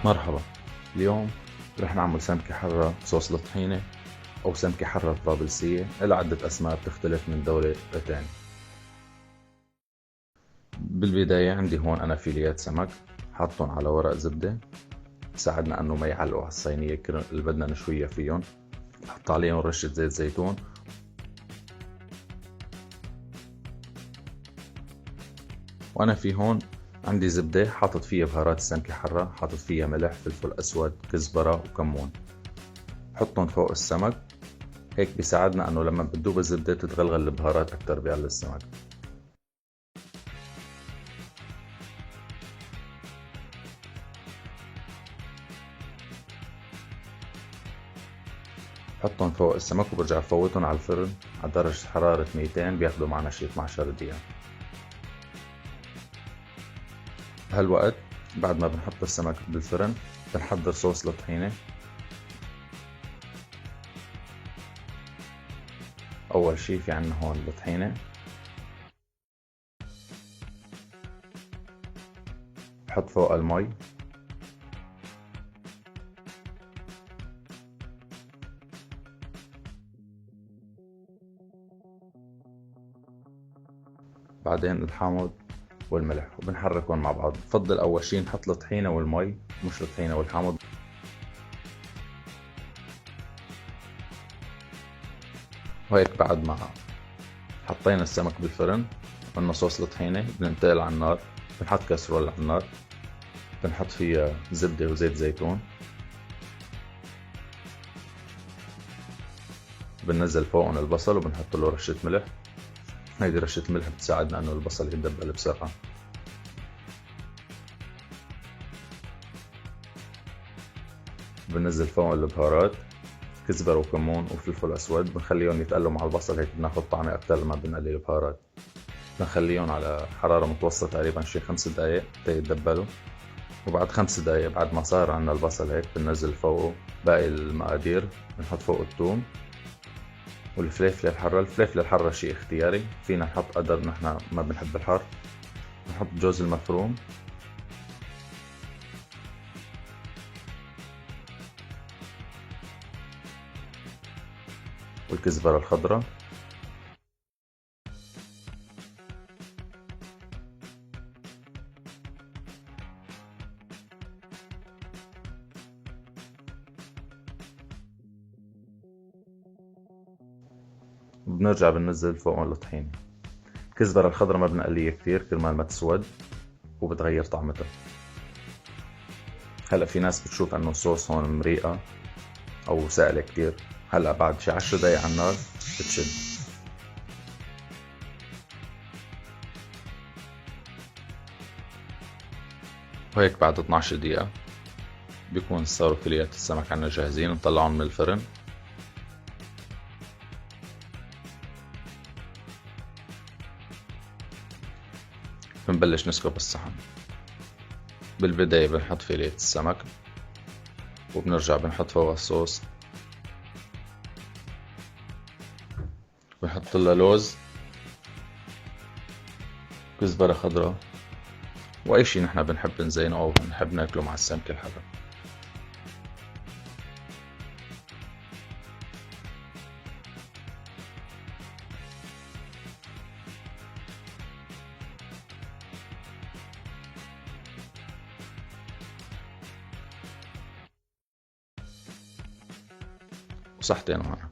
مرحبا. اليوم رح نعمل سمكة حرة بصوص الطحينة أو سمكة حرة طرابلسية. إلها عدة أسماء بتختلف من دولة لتاني. بالبداية عندي هون أنا فيليات سمك حاطهم على ورق زبدة، ساعدنا أنه ما يعلقوا على الصينية اللي بدنا نشويها فيهم. حط عليهم رشة زيت زيتون، وأنا في هون عندي زبدة حاطط فيها بهارات السمكة حرة، حاطط فيها ملح، فلفل أسود، كزبرة وكمون. حطهم فوق السمك، هيك بيساعدنا انه لما بتدوب الزبدة تتغلغل البهارات اكتر بيعلى السمك. حطهم فوق السمك وبرجع فوتهم على الفرن على درجة حرارة 200، بياخدوا معنا شي 12 دقيقة. بهالوقت بعد ما بنحط السمك بالفرن بنحضر صوص الطحينة. اول شي في عنا هون الطحينة، بحط فوق المي، بعدين الحامض والملح وبنحركهم مع بعض. بفضل اول شي نحط الطحينة والمي، مش الطحينة والحامض. وهيك بعد ما حطينا السمك بالفرن قلنا صوص الطحينة، بننتقل على النار، بنحط كسرولة على النار، بنحط فيها زبدة وزيت زيتون، بننزل فوقهم البصل وبنحط له رشة ملح. هيدي رشة الملح بتساعدنا انه البصل يتدبل بسرعة. بننزل فوقهم البهارات، كزبرة وكمون وفلفل اسود، بنخليهم يتقلوا مع البصل، هيك بناخد طعمة اكتر لما بنقلي البهارات. بنخليهم على حرارة متوسطة تقريبا شي 5 دقايق تيتدبلوا. وبعد 5 دقايق بعد ما صار عنا البصل هيك بننزل فوقه باقي المقادير. بنحط فوق الثوم والفليفلة الحرة. الفليفلة الحرة شي اختياري، فينا نحط قدر نحنا ما بنحب الحر. نحط جوز المفروم، والكزبرة الخضراء، وبنرجع بننزل فوقهم الطحينة. الكزبرة الخضراء ما بنقليها كتير كرمال ما تسود وبتغير طعمتها. هلا في ناس بتشوف انه الصوص هون مريقة او سائلة كتير، هلا بعد شي 10 دقايق على النار بتشد. وهيك بعد 12 دقيقة بيكون صاروا فيليات السمك عنا جاهزين. نطلعهم من الفرن، بنبلش نسكب الصحن. بالبداية بنحط فيلية السمك وبنرجع بنحط فوق الصوص، بنحط لها لوز، كزبرة خضراء، واي شي نحنا بنحب نزينه او بنحب ناكله مع السمكة الحرة. وصحتين وهنا.